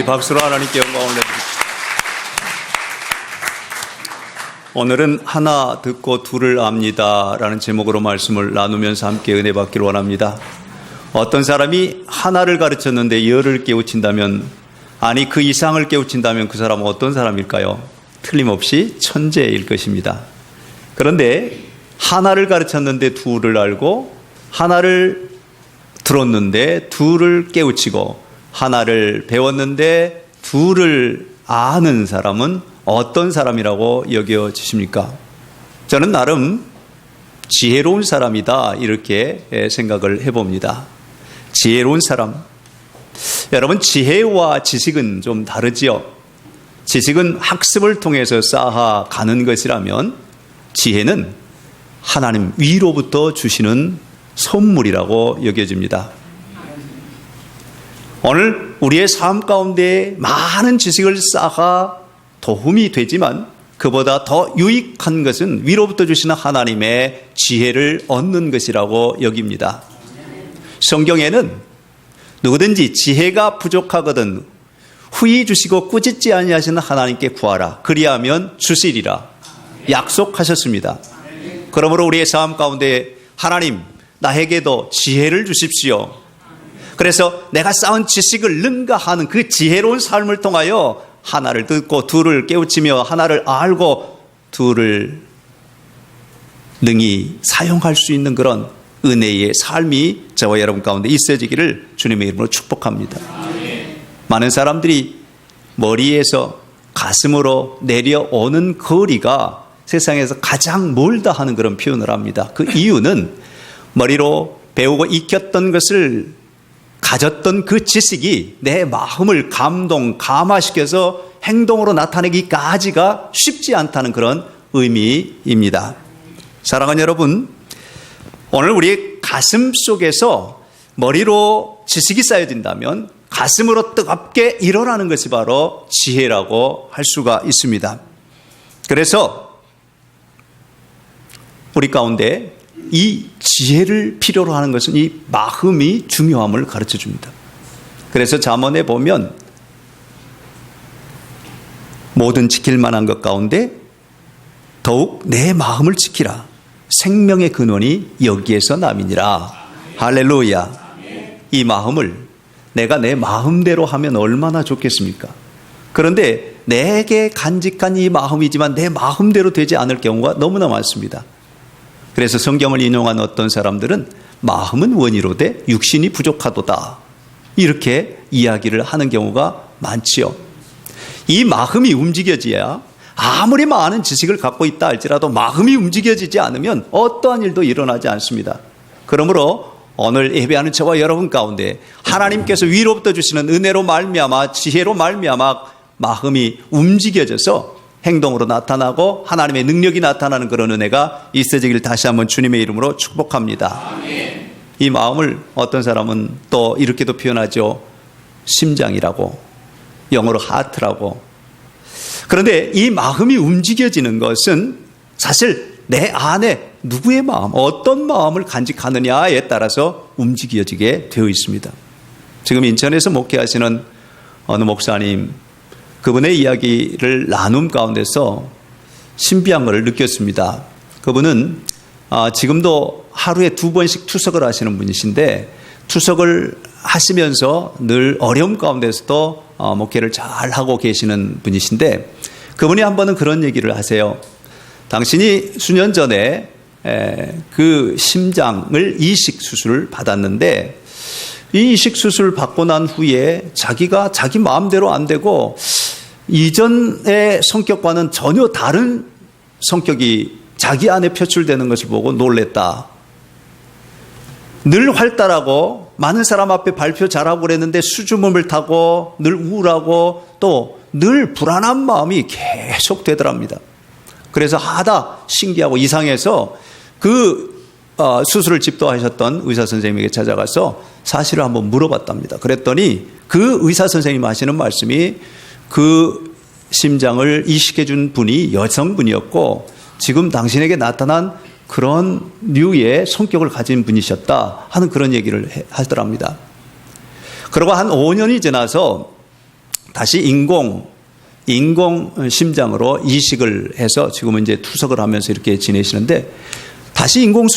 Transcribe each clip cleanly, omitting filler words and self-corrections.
박수로 하나님께 영광을 내드립니다. 오늘은 하나 듣고 둘을 압니다 라는 제목으로 말씀을 나누면서 함께 은혜 받기를 원합니다. 어떤 사람이 하나를 가르쳤는데 열을 깨우친다면, 아니 그 이상을 깨우친다면 그 사람은 어떤 사람일까요? 틀림없이 천재일 것입니다. 그런데 하나를 가르쳤는데 둘을 알고, 하나를 들었는데 둘을 깨우치고, 하나를 배웠는데 둘을 아는 사람은 어떤 사람이라고 여겨지십니까? 저는 나름 지혜로운 사람이다 이렇게 생각을 해봅니다. 지혜로운 사람. 여러분, 지혜와 지식은 좀 다르지요. 지식은 학습을 통해서 쌓아가는 것이라면 지혜는 하나님 위로부터 주시는 선물이라고 여겨집니다. 오늘 우리의 삶 가운데 많은 지식을 쌓아 도움이 되지만 그보다 더 유익한 것은 위로부터 주시는 하나님의 지혜를 얻는 것이라고 여깁니다. 성경에는 누구든지 지혜가 부족하거든 후히 주시고 꾸짖지 아니하시는 하나님께 구하라 그리하면 주시리라 약속하셨습니다. 그러므로 우리의 삶 가운데 하나님 나에게도 지혜를 주십시오. 그래서 내가 쌓은 지식을 능가하는 그 지혜로운 삶을 통하여 하나를 듣고 둘을 깨우치며 하나를 알고 둘을 능히 사용할 수 있는 그런 은혜의 삶이 저와 여러분 가운데 있어지기를 주님의 이름으로 축복합니다. 많은 사람들이 머리에서 가슴으로 내려오는 거리가 세상에서 가장 멀다 하는 그런 표현을 합니다. 그 이유는 머리로 배우고 익혔던 것을 가졌던 그 지식이 내 마음을 감화시켜서 행동으로 나타내기까지가 쉽지 않다는 그런 의미입니다. 사랑하는 여러분, 오늘 우리의 가슴 속에서 머리로 지식이 쌓여진다면 가슴으로 뜨겁게 일어나는 것이 바로 지혜라고 할 수가 있습니다. 그래서 우리 가운데 이 지혜를 필요로 하는 것은 이 마음이 중요함을 가르쳐 줍니다. 그래서 잠언에 보면 모든 지킬 만한 것 가운데 더욱 내 마음을 지키라. 생명의 근원이 여기에서 남이니라. 할렐루야. 이 마음을 내가 내 마음대로 하면 얼마나 좋겠습니까? 그런데 내게 간직한 이 마음이지만 내 마음대로 되지 않을 경우가 너무나 많습니다. 그래서 성경을 인용한 어떤 사람들은 마음은 원이로되 육신이 부족하도다 이렇게 이야기를 하는 경우가 많지요. 이 마음이 움직여져야 아무리 많은 지식을 갖고 있다 할지라도 마음이 움직여지지 않으면 어떠한 일도 일어나지 않습니다. 그러므로 오늘 예배하는 저와 여러분 가운데 하나님께서 위로부터 주시는 은혜로 말미암아 지혜로 말미암아 마음이 움직여져서 행동으로 나타나고 하나님의 능력이 나타나는 그런 은혜가 있어지길 다시 한번 주님의 이름으로 축복합니다. 아멘. 이 마음을 어떤 사람은 또 이렇게도 표현하죠. 심장이라고, 영어로 하트라고. 그런데 이 마음이 움직여지는 것은 사실 내 안에 누구의 마음, 어떤 마음을 간직하느냐에 따라서 움직여지게 되어 있습니다. 지금 인천에서 목회하시는 어느 목사님, 그분의 이야기를 나눔 가운데서 신비한 것을 느꼈습니다. 그분은 지금도 하루에 2번씩 투석을 하시는 분이신데 투석을 하시면서 늘 어려움 가운데서도 목회를 잘 하고 계시는 분이신데 그분이 한 번은 그런 얘기를 하세요. 당신이 수년 전에 그 심장을 이식 수술을 받았는데 이 이식 수술 받고 난 후에 자기가 자기 마음대로 안 되고 이전의 성격과는 전혀 다른 성격이 자기 안에 표출되는 것을 보고 놀랬다. 늘 활달하고 많은 사람 앞에 발표 잘하고 그랬는데 수줍음을 타고 늘 우울하고 또 늘 불안한 마음이 계속 되더랍니다. 그래서 하다 신기하고 이상해서 그 수술을 집도하셨던 의사 선생님에게 찾아가서 사실을 한번 물어봤답니다. 그랬더니 그 의사 선생님 하시는 말씀이 그 심장을 이식해 준 분이 여성분이었고 지금 당신에게 나타난 그런 류의 성격을 가진 분이셨다 하는 그런 얘기를 하더랍니다. 그리고 한 5년이 지나서 다시 인공 심장으로 이식을 해서 지금은 이제 투석을 하면서 이렇게 지내시는데, 다시 인공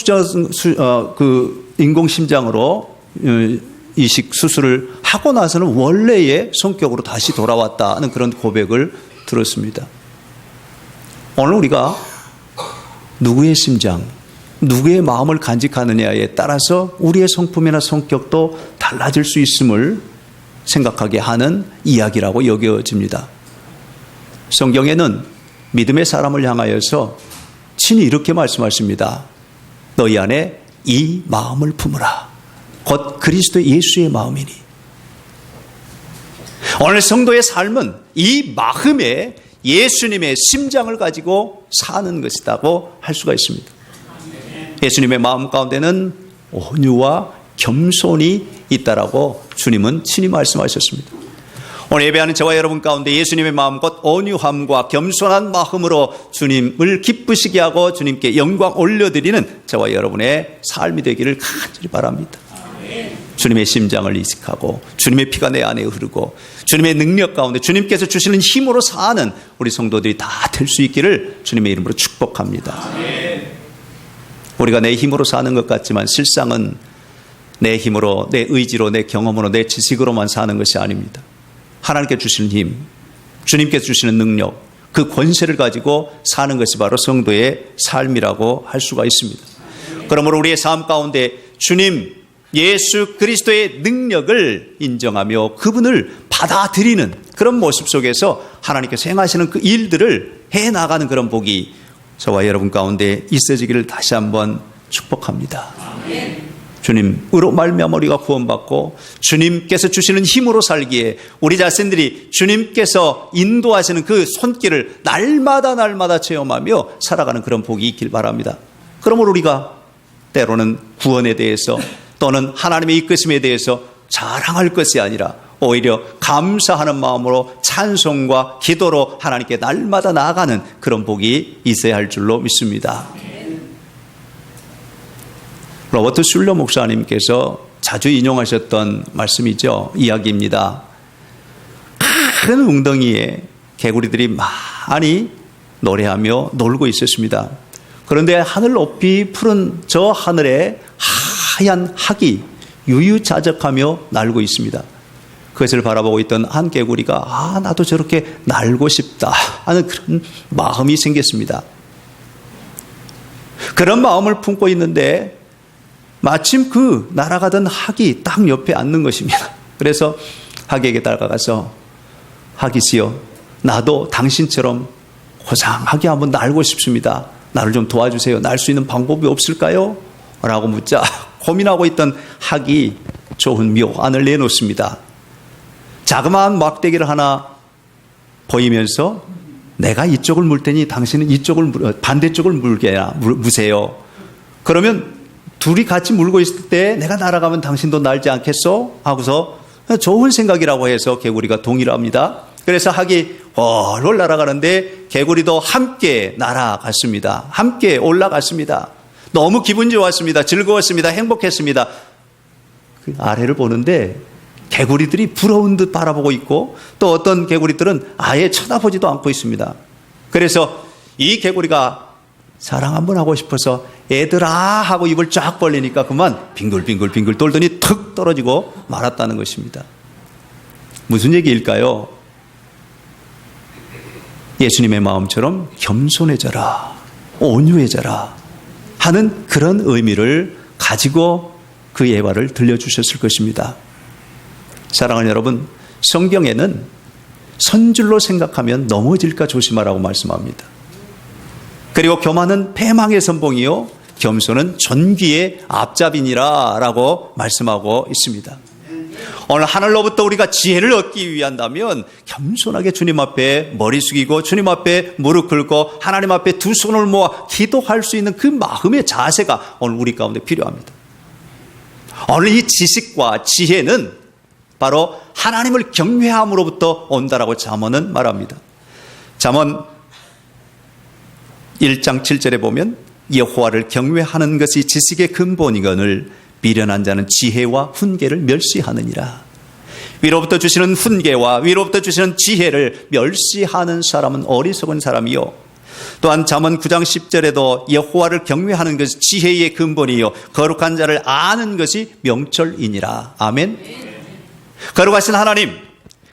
심장으로 이식 수술을 하고 나서는 원래의 성격으로 다시 돌아왔다는 그런 고백을 들었습니다. 오늘 우리가 누구의 심장, 누구의 마음을 간직하느냐에 따라서 우리의 성품이나 성격도 달라질 수 있음을 생각하게 하는 이야기라고 여겨집니다. 성경에는 믿음의 사람을 향하여서 친히 이렇게 말씀하십니다. 너희 안에 이 마음을 품으라. 곧 그리스도 예수의 마음이니. 오늘 성도의 삶은 이 마음에 예수님의 심장을 가지고 사는 것이라고 할 수가 있습니다. 예수님의 마음 가운데는 온유와 겸손이 있다라고 주님은 친히 말씀하셨습니다. 오늘 예배하는 저와 여러분 가운데 예수님의 마음 곧 온유함과 겸손한 마음으로 주님을 기쁘시게 하고 주님께 영광 올려드리는 저와 여러분의 삶이 되기를 간절히 바랍니다. 주님의 심장을 이식하고 주님의 피가 내 안에 흐르고 주님의 능력 가운데 주님께서 주시는 힘으로 사는 우리 성도들이 다 될 수 있기를 주님의 이름으로 축복합니다. 우리가 내 힘으로 사는 것 같지만 실상은 내 힘으로, 내 의지로, 내 경험으로, 내 지식으로만 사는 것이 아닙니다. 하나님께 주시는 힘, 주님께 주시는 능력, 그 권세를 가지고 사는 것이 바로 성도의 삶이라고 할 수가 있습니다. 그러므로 우리의 삶 가운데 주님 예수 그리스도의 능력을 인정하며 그분을 받아들이는 그런 모습 속에서 하나님께서 행하시는 그 일들을 해나가는 그런 복이 저와 여러분 가운데 있어지기를 다시 한번 축복합니다. 주님으로 말미암아 우리가 구원받고 주님께서 주시는 힘으로 살기에 우리 자신들이 주님께서 인도하시는 그 손길을 날마다 체험하며 살아가는 그런 복이 있길 바랍니다. 그러므로 우리가 때로는 구원에 대해서 또는 하나님의 이끄심에 대해서 자랑할 것이 아니라 오히려 감사하는 마음으로 찬송과 기도로 하나님께 날마다 나아가는 그런 복이 있어야 할 줄로 믿습니다. 로버트 슐러 목사님께서 자주 인용하셨던 말씀이죠. 이야기입니다. 큰 웅덩이에 개구리들이 많이 노래하며 놀고 있었습니다. 그런데 하늘 높이 푸른 저 하늘에 하얀 학이 유유자적하며 날고 있습니다. 그것을 바라보고 있던 한 개구리가 나도 저렇게 날고 싶다 하는 그런 마음이 생겼습니다. 그런 마음을 품고 있는데 마침 그 날아가던 학이 딱 옆에 앉는 것입니다. 그래서 학에게 다가가서 학이시여 나도 당신처럼 호상하게 한번 날고 싶습니다. 나를 좀 도와주세요. 날 수 있는 방법이 없을까요? 라고 묻자 고민하고 있던 학이 좋은 묘안을 내놓습니다. 자그마한 막대기를 하나 보이면서 내가 이쪽을 물 테니 당신은 반대쪽을 무세요. 그러면 둘이 같이 물고 있을 때 내가 날아가면 당신도 날지 않겠소? 하고서 좋은 생각이라고 해서 개구리가 동의를 합니다. 그래서 학이 홀 날아가는데 개구리도 함께 날아갔습니다. 함께 올라갔습니다. 너무 기분 좋았습니다. 즐거웠습니다. 행복했습니다. 그 아래를 보는데 개구리들이 부러운 듯 바라보고 있고 또 어떤 개구리들은 아예 쳐다보지도 않고 있습니다. 그래서 이 개구리가 자랑 한번 하고 싶어서 얘들아 하고 입을 쫙 벌리니까 그만 빙글빙글 돌더니 툭 떨어지고 말았다는 것입니다. 무슨 얘기일까요? 예수님의 마음처럼 겸손해져라, 온유해져라 하는 그런 의미를 가지고 그 예화를 들려주셨을 것입니다. 사랑하는 여러분, 성경에는 선줄로 생각하면 넘어질까 조심하라고 말씀합니다. 그리고 교만은 패망의 선봉이요 겸손은 존귀의 앞잡이니라 라고 말씀하고 있습니다. 오늘 하늘로부터 우리가 지혜를 얻기 위한다면 겸손하게 주님 앞에 머리 숙이고 주님 앞에 무릎 꿇고 하나님 앞에 두 손을 모아 기도할 수 있는 그 마음의 자세가 오늘 우리 가운데 필요합니다. 오늘 이 지식과 지혜는 바로 하나님을 경외함으로부터 온다라고 잠언은 말합니다. 잠언 1장 7절에 보면 여호와를 경외하는 것이 지식의 근본이거늘 미련한 자는 지혜와 훈계를 멸시하느니라. 위로부터 주시는 훈계와 위로부터 주시는 지혜를 멸시하는 사람은 어리석은 사람이요. 또한 잠언 9장 10절에도 여호와를 경외하는 것이 지혜의 근본이요 거룩한 자를 아는 것이 명철이니라. 아멘. 거룩하신 하나님,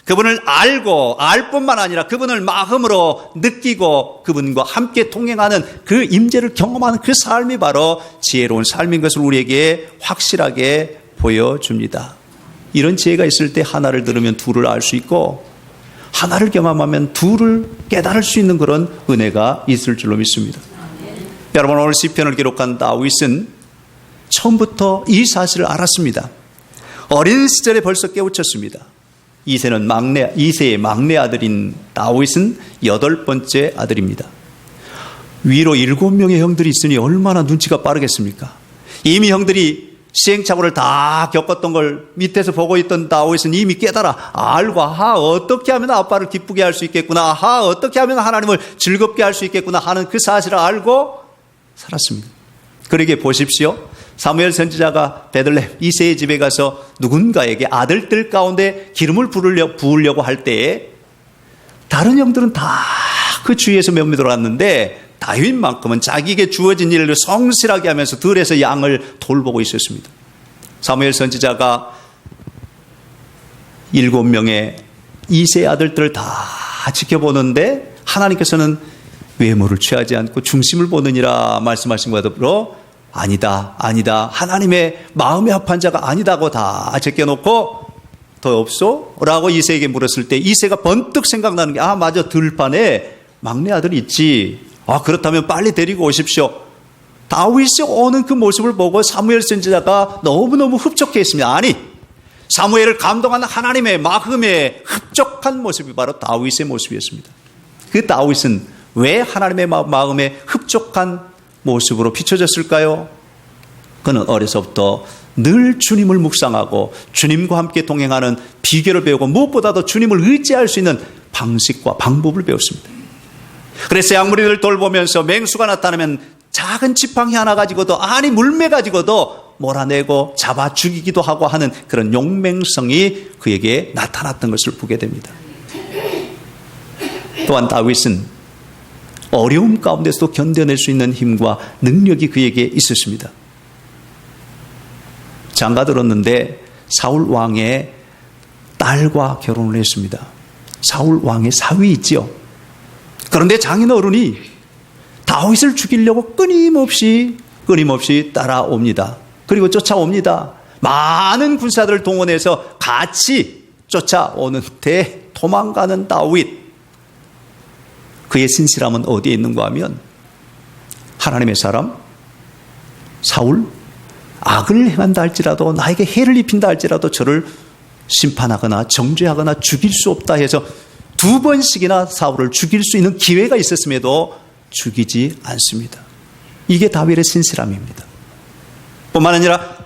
그분을 알고 알 뿐만 아니라 그분을 마음으로 느끼고 그분과 함께 동행하는 그 임재를 경험하는 그 삶이 바로 지혜로운 삶인 것을 우리에게 확실하게 보여줍니다. 이런 지혜가 있을 때 하나를 들으면 둘을 알 수 있고 하나를 경험하면 둘을 깨달을 수 있는 그런 은혜가 있을 줄로 믿습니다. 여러분, 오늘 시편을 기록한 다윗은 처음부터 이 사실을 알았습니다. 어린 시절에 벌써 깨우쳤습니다. 이세의 막내 아들인 다윗은 8번째 아들입니다. 위로 7명의 형들이 있으니 얼마나 눈치가 빠르겠습니까? 이미 형들이 시행착오를 다 겪었던 걸 밑에서 보고 있던 다윗은 이미 깨달아 알고 어떻게 하면 아빠를 기쁘게 할 수 있겠구나, 어떻게 하면 하나님을 즐겁게 할 수 있겠구나 하는 그 사실을 알고 살았습니다. 그러게 보십시오. 사무엘 선지자가 베들레헴 이새의 집에 가서 누군가에게 아들들 가운데 기름을 부으려고 할 때에 다른 형들은 다 그 주위에서 맴돌았는데 다윗만큼은 자기에게 주어진 일을 성실하게 하면서 들에서 양을 돌보고 있었습니다. 사무엘 선지자가 7명의 이새의 아들들을 다 지켜보는데 하나님께서는 외모를 취하지 않고 중심을 보느니라 말씀하신 것과 더불어 아니다 하나님의 마음에 합한 자가 아니다고 다 제껴놓고 더 없소? 라고 이새에게 물었을 때 이새가 번뜩 생각나는 게 맞아, 들판에 막내 아들이 있지. 그렇다면 빨리 데리고 오십시오. 다윗이 오는 그 모습을 보고 사무엘 선지자가 너무너무 흡족해 했습니다. 아니, 사무엘을 감동하는 하나님의 마음에 흡족한 모습이 바로 다윗의 모습이었습니다. 그 다윗은 왜 하나님의 마음에 흡족한 모습으로 비춰졌을까요? 그는 어려서부터 늘 주님을 묵상하고 주님과 함께 동행하는 비결을 배우고 무엇보다도 주님을 의지할 수 있는 방식과 방법을 배웠습니다. 그래서 양무리를 돌보면서 맹수가 나타나면 작은 지팡이 하나 가지고도 물매 가지고도 몰아내고 잡아 죽이기도 하고 하는 그런 용맹성이 그에게 나타났던 것을 보게 됩니다. 또한 다윗은 어려움 가운데서도 견뎌낼 수 있는 힘과 능력이 그에게 있었습니다. 장가 들었는데 사울 왕의 딸과 결혼을 했습니다. 사울 왕의 사위 있지요. 그런데 장인 어른이 다윗을 죽이려고 끊임없이 따라옵니다. 그리고 쫓아옵니다. 많은 군사들을 동원해서 같이 쫓아오는데 도망가는 다윗. 그의 신실함은 어디에 있는가 하면 하나님의 사람 사울, 악을 행한다 할지라도 나에게 해를 입힌다 할지라도 저를 심판하거나 정죄하거나 죽일 수 없다 해서 2번씩이나 사울을 죽일 수 있는 기회가 있었음에도 죽이지 않습니다. 이게 다윗의 신실함입니다. 뿐만 아니라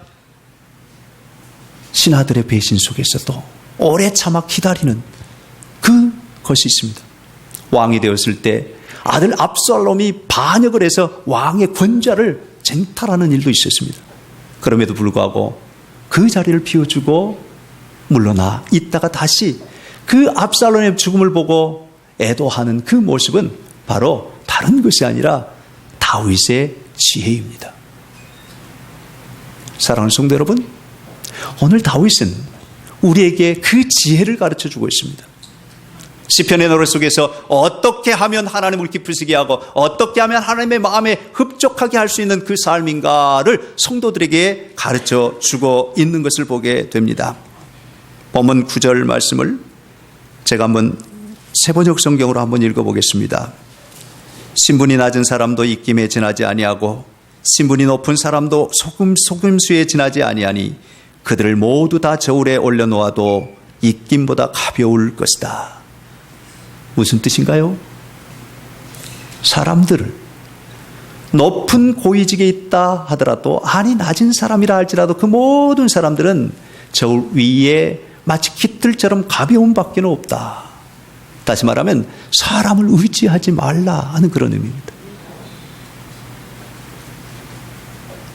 신하들의 배신 속에서도 오래 참아 기다리는 그것이 있습니다. 왕이 되었을 때 아들 압살롬이 반역을 해서 왕의 권좌를 쟁탈하는 일도 있었습니다. 그럼에도 불구하고 그 자리를 비워주고 물러나 있다가 다시 그 압살롬의 죽음을 보고 애도하는 그 모습은 바로 다른 것이 아니라 다윗의 지혜입니다. 사랑하는 성도 여러분, 오늘 다윗은 우리에게 그 지혜를 가르쳐주고 있습니다. 시편의 노래 속에서 어떻게 하면 하나님을 기쁘시게 하고 어떻게 하면 하나님의 마음에 흡족하게 할 수 있는 그 삶인가를 성도들에게 가르쳐주고 있는 것을 보게 됩니다. 본문 9절 말씀을 제가 한번 세번역 성경으로 한번 읽어보겠습니다. 신분이 낮은 사람도 입김에 지나지 아니하고 신분이 높은 사람도 소금수에 지나지 아니하니 그들을 모두 다 저울에 올려놓아도 입김보다 가벼울 것이다. 무슨 뜻인가요? 사람들을 높은 고위직에 있다 하더라도 낮은 사람이라 할지라도 그 모든 사람들은 저울 위에 마치 깃들처럼 가벼운 밖에 없다. 다시 말하면 사람을 의지하지 말라 하는 그런 의미입니다.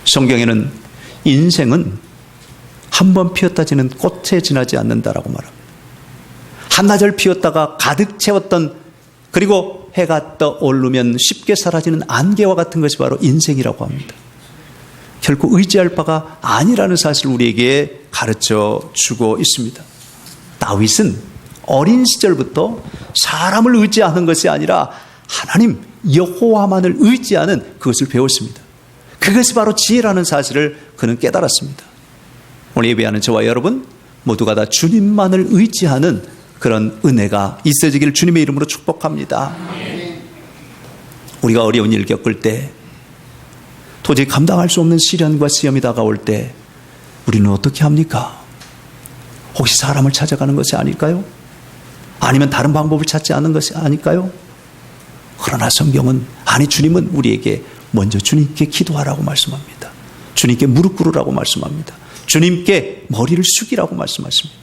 성경에는 인생은 한 번 피었다 지는 꽃에 지나지 않는다라고 말합니다. 한나절 피었다가 가득 채웠던, 그리고 해가 떠오르면 쉽게 사라지는 안개와 같은 것이 바로 인생이라고 합니다. 결코 의지할 바가 아니라는 사실을 우리에게 가르쳐 주고 있습니다. 다윗은 어린 시절부터 사람을 의지하는 것이 아니라 하나님 여호와만을 의지하는 그것을 배웠습니다. 그것이 바로 지혜라는 사실을 그는 깨달았습니다. 오늘 예배하는 저와 여러분 모두가 다 주님만을 의지하는 그런 은혜가 있어지기를 주님의 이름으로 축복합니다. 우리가 어려운 일 겪을 때, 도저히 감당할 수 없는 시련과 시험이 다가올 때 우리는 어떻게 합니까? 혹시 사람을 찾아가는 것이 아닐까요? 아니면 다른 방법을 찾지 않는 것이 아닐까요? 그러나 성경은, 아니 주님은 우리에게 먼저 주님께 기도하라고 말씀합니다. 주님께 무릎 꿇으라고 말씀합니다. 주님께 머리를 숙이라고 말씀하십니다.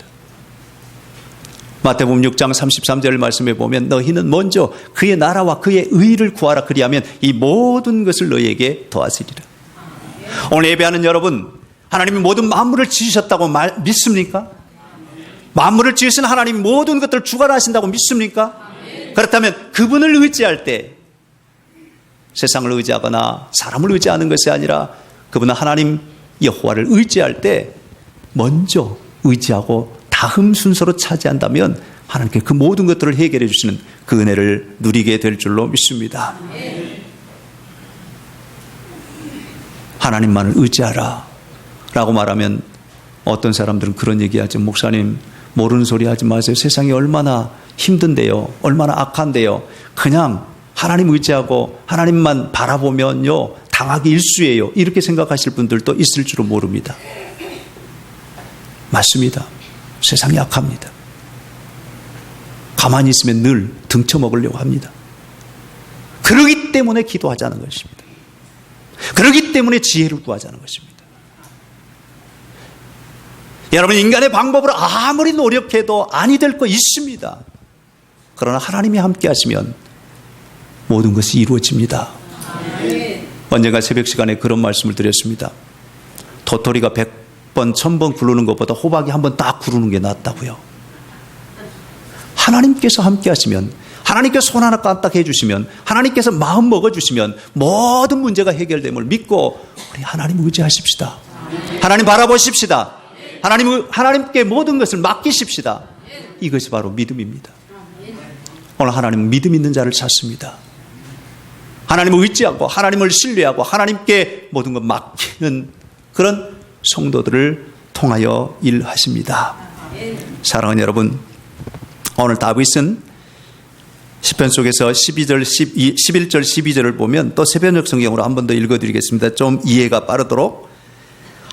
마태복음 6장 33절 말씀에 보면 너희는 먼저 그의 나라와 그의 의를 구하라. 그리하면 이 모든 것을 너희에게 더하시리라. 오늘 예배하는 여러분, 하나님이 모든 만물을 지으셨다고 믿습니까? 만물을 지으신 하나님이 모든 것들을 주관하신다고 믿습니까? 그렇다면 그분을 의지할 때 세상을 의지하거나 사람을 의지하는 것이 아니라 그분은 하나님 여호와를 의지할 때 먼저 의지하고 다음 순서로 차지한다면 하나님께 그 모든 것들을 해결해 주시는 그 은혜를 누리게 될 줄로 믿습니다. 하나님만을 의지하라 라고 말하면 어떤 사람들은 그런 얘기하죠. 목사님, 모르는 소리 하지 마세요. 세상이 얼마나 힘든데요, 얼마나 악한데요, 그냥 하나님 의지하고 하나님만 바라보면요 당하기 일쑤예요, 이렇게 생각하실 분들도 있을 줄은 모릅니다. 맞습니다. 세상이 악합니다. 가만히 있으면 늘 등쳐먹으려고 합니다. 그러기 때문에 기도하자는 것입니다. 그러기 때문에 지혜를 구하자는 것입니다. 여러분, 인간의 방법으로 아무리 노력해도 아니 될 거 있습니다. 그러나 하나님이 함께 하시면 모든 것이 이루어집니다. 언젠가 새벽 시간에 그런 말씀을 드렸습니다. 도토리가 100번, 1000번 굴르는 것보다 호박이 한 번 딱 굴르는 게 낫다고요. 하나님께서 함께 하시면, 하나님께서 손 하나 까딱 해주시면, 하나님께서 마음 먹어주시면 모든 문제가 해결됨을 믿고 우리 하나님 의지하십시다. 하나님 바라보십시다. 하나님께 모든 것을 맡기십시다. 이것이 바로 믿음입니다. 오늘 하나님은 믿음 있는 자를 찾습니다. 하나님을 의지하고 하나님을 신뢰하고 하나님께 모든 것 맡기는 그런 성도들을 통하여 일하십니다. 사랑하는 여러분, 오늘 다윗은 시편 속에서 11절 12절을 보면 또 새변역 성경으로 한 번 더 읽어드리겠습니다. 좀 이해가 빠르도록.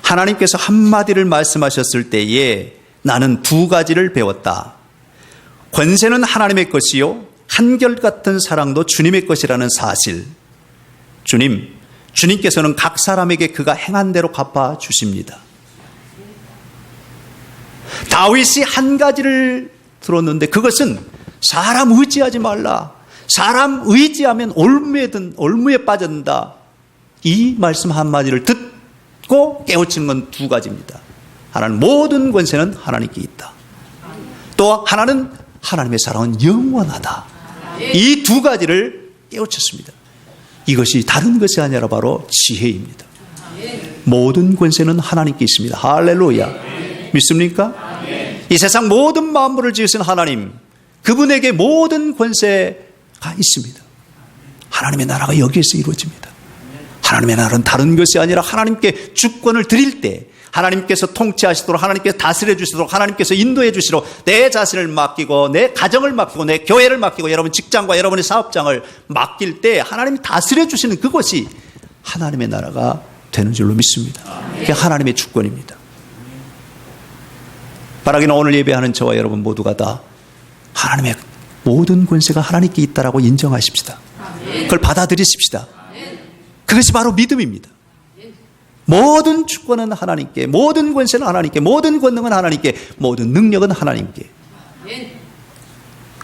하나님께서 한마디를 말씀하셨을 때에 나는 두 가지를 배웠다. 권세는 하나님의 것이요 한결같은 사랑도 주님의 것이라는 사실. 주님께서는 각 사람에게 그가 행한 대로 갚아 주십니다. 다윗이 한 가지를 들었는데 그것은 사람 의지하지 말라. 사람 의지하면 올무에 빠진다. 이 말씀 한마디를 듣고 깨우치는 건 두 가지입니다. 하나는 모든 권세는 하나님께 있다. 또 하나는 하나님의 사랑은 영원하다. 이 두 가지를 깨우쳤습니다. 이것이 다른 것이 아니라 바로 지혜입니다. 모든 권세는 하나님께 있습니다. 할렐루야. 믿습니까? 이 세상 모든 만물을 지으신 하나님, 그분에게 모든 권세가 있습니다. 하나님의 나라가 여기에서 이루어집니다. 하나님의 나라는 다른 것이 아니라 하나님께 주권을 드릴 때 하나님께서 통치하시도록, 하나님께서 다스려 주시도록, 하나님께서 인도해 주시도록 내 자신을 맡기고 내 가정을 맡기고 내 교회를 맡기고 여러분 직장과 여러분의 사업장을 맡길 때 하나님이 다스려 주시는 그것이 하나님의 나라가 되는 줄로 믿습니다. 그게 하나님의 주권입니다. 바라기는 오늘 예배하는 저와 여러분 모두가 다 하나님의 모든 권세가 하나님께 있다라고 인정하십시다. 그걸 받아들이십시다. 그것이 바로 믿음입니다. 모든 주권은 하나님께, 모든 권세는 하나님께, 모든 권능은 하나님께, 모든 능력은 하나님께.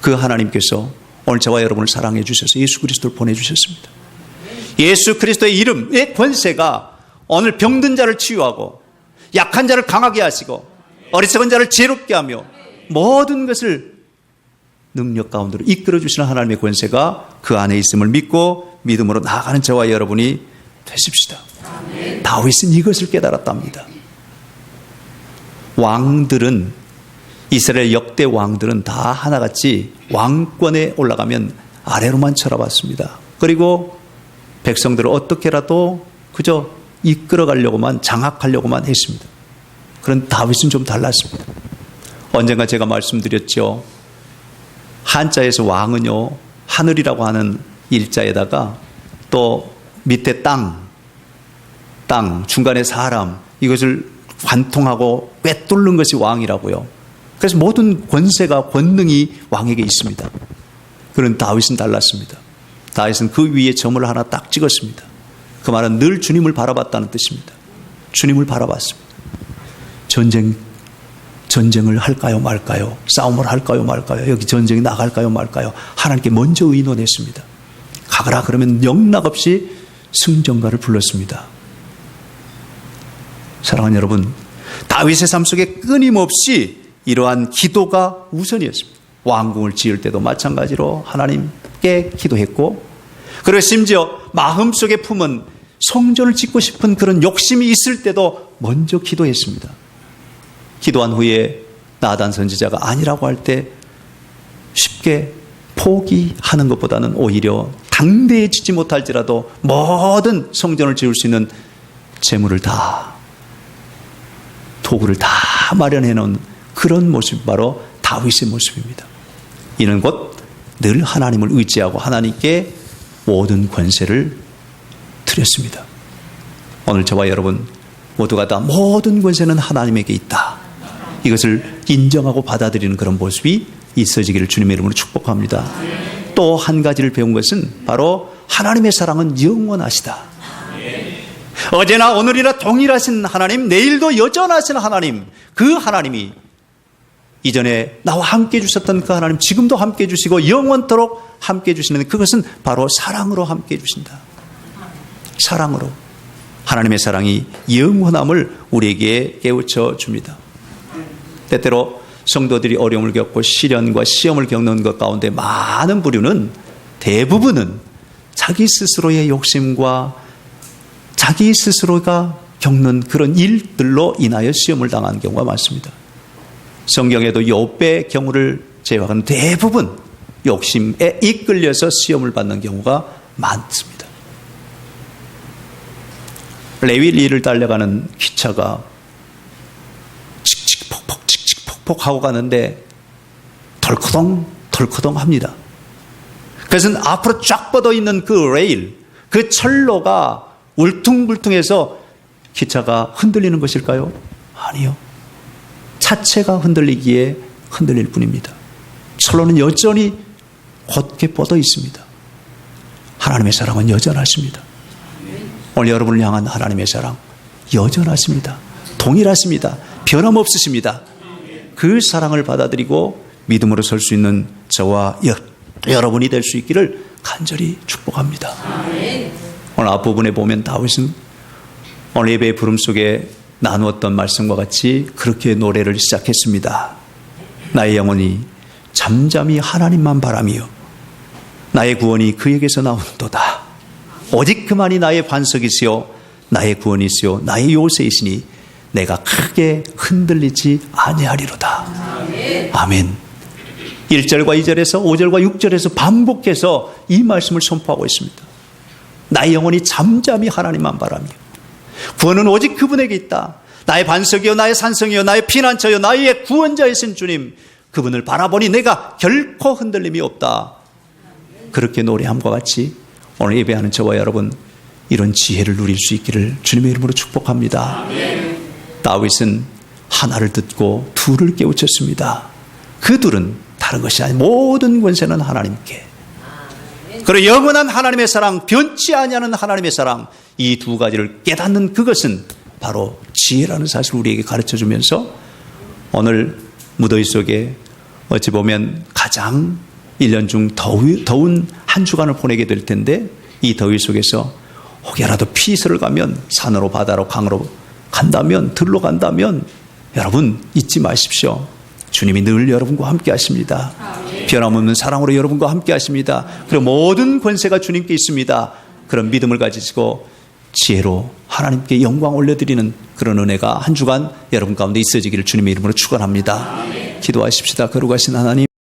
그 하나님께서 오늘 저와 여러분을 사랑해 주셔서 예수 그리스도를 보내주셨습니다. 예수 그리스도의 이름의 권세가 오늘 병든 자를 치유하고 약한 자를 강하게 하시고 어리석은 자를 지혜롭게 하며 모든 것을 능력 가운데로 이끌어 주시는 하나님의 권세가 그 안에 있음을 믿고 믿음으로 나아가는 저와 여러분이 되십시다. 다윗은 이것을 깨달았답니다. 왕들은, 이스라엘 역대 왕들은 다 하나같이 왕권에 올라가면 아래로만 쳐다봤습니다. 그리고 백성들을 어떻게라도 그저 이끌어가려고만, 장악하려고만 했습니다. 그런 다윗은 좀 달랐습니다. 언젠가 제가 말씀드렸죠. 한자에서 왕은요, 하늘이라고 하는 일자에다가 또 밑에 땅, 중간에 사람, 이것을 관통하고 꿰뚫는 것이 왕이라고요. 그래서 모든 권세가, 권능이 왕에게 있습니다. 그런 다윗은 달랐습니다. 다윗은 그 위에 점을 하나 딱 찍었습니다. 그 말은 늘 주님을 바라봤다는 뜻입니다. 주님을 바라봤습니다. 전쟁을 할까요 말까요? 싸움을 할까요 말까요? 여기 전쟁이 나갈까요 말까요? 하나님께 먼저 의논했습니다. 가거라 그러면 영락없이 승전가를 불렀습니다. 사랑하는 여러분, 다윗의 삶 속에 끊임없이 이러한 기도가 우선이었습니다. 왕궁을 지을 때도 마찬가지로 하나님께 기도했고, 그리고 심지어 마음속에 품은 성전을 짓고 싶은 그런 욕심이 있을 때도 먼저 기도했습니다. 기도한 후에 나단 선지자가 아니라고 할 때 쉽게 포기하는 것보다는 오히려 당대해지지 못할지라도 모든 성전을 지을 수 있는 재물을 다, 도구를 다 마련해 놓은 그런 모습이 바로 다윗의 모습입니다. 이는 곧 늘 하나님을 의지하고 하나님께 모든 권세를 드렸습니다. 오늘 저와 여러분 모두가 다 모든 권세는 하나님에게 있다. 이것을 인정하고 받아들이는 그런 모습이 있어지기를 주님의 이름으로 축복합니다. 또 한 가지를 배운 것은 바로 하나님의 사랑은 영원하시다. 어제나 오늘이나 동일하신 하나님, 내일도 여전하신 하나님, 그 하나님이 이전에 나와 함께 해주셨던 그 하나님, 지금도 함께 해주시고 영원토록 함께 해주시는, 그것은 바로 사랑으로 함께 해주신다. 사랑으로. 하나님의 사랑이 영원함을 우리에게 깨우쳐 줍니다. 때때로 성도들이 어려움을 겪고 시련과 시험을 겪는 것 가운데 많은 부류는, 대부분은 자기 스스로의 욕심과 자기 스스로가 겪는 그런 일들로 인하여 시험을 당하는 경우가 많습니다. 성경에도 욥의 경우를 제외하고는 대부분 욕심에 이끌려서 시험을 받는 경우가 많습니다. 레위리를 달려가는 기차가 칙칙폭폭 하고 가는데 덜커덩 합니다. 그것은 앞으로 쫙 뻗어 있는 그 레일, 그 철로가 울퉁불퉁해서 기차가 흔들리는 것일까요? 아니요. 차체가 흔들리기에 흔들릴 뿐입니다. 철로는 여전히 곧게 뻗어 있습니다. 하나님의 사랑은 여전하십니다. 오늘 여러분을 향한 하나님의 사랑 여전하십니다. 동일하십니다. 변함없으십니다. 그 사랑을 받아들이고 믿음으로 설 수 있는 저와 여러분이 될 수 있기를 간절히 축복합니다. 오늘 앞부분에 보면 다윗은 오늘 예배의 부름 속에 나누었던 말씀과 같이 그렇게 노래를 시작했습니다. 나의 영혼이 잠잠히 하나님만 바라며 나의 구원이 그에게서 나온도다. 오직 그만이 나의 반석이시요 나의 구원이시요 나의 요새이시니 내가 크게 흔들리지 아니하리로다. 아멘. 1절과 2절에서 5절과 6절에서 반복해서 이 말씀을 선포하고 있습니다. 나의 영혼이 잠잠히 하나님만 바라며 구원은 오직 그분에게 있다. 나의 반석이요 나의 산성이요 나의 피난처요 나의 구원자이신 주님, 그분을 바라보니 내가 결코 흔들림이 없다. 그렇게 노래함과 같이 오늘 예배하는 저와 여러분 이런 지혜를 누릴 수 있기를 주님의 이름으로 축복합니다. 다윗은 하나를 듣고 둘을 깨우쳤습니다. 그 둘은 다른 것이 아닌 모든 권세는 하나님께, 그리고 영원한 하나님의 사랑, 변치 아니하는 하나님의 사랑, 이 두 가지를 깨닫는 그것은 바로 지혜라는 사실을 우리에게 가르쳐주면서 오늘 무더위 속에 어찌 보면 가장 1년 중 더운 한 주간을 보내게 될 텐데 이 더위 속에서 혹여라도 피서를 가면 산으로 바다로 강으로 간다면, 들러 간다면 여러분 잊지 마십시오. 주님이 늘 여러분과 함께 하십니다. 변함없는 사랑으로 여러분과 함께 하십니다. 그리고 모든 권세가 주님께 있습니다. 그런 믿음을 가지시고 지혜로 하나님께 영광 올려드리는 그런 은혜가 한 주간 여러분 가운데 있어지기를 주님의 이름으로 축원합니다. 기도하십시다. 거룩하신 하나님.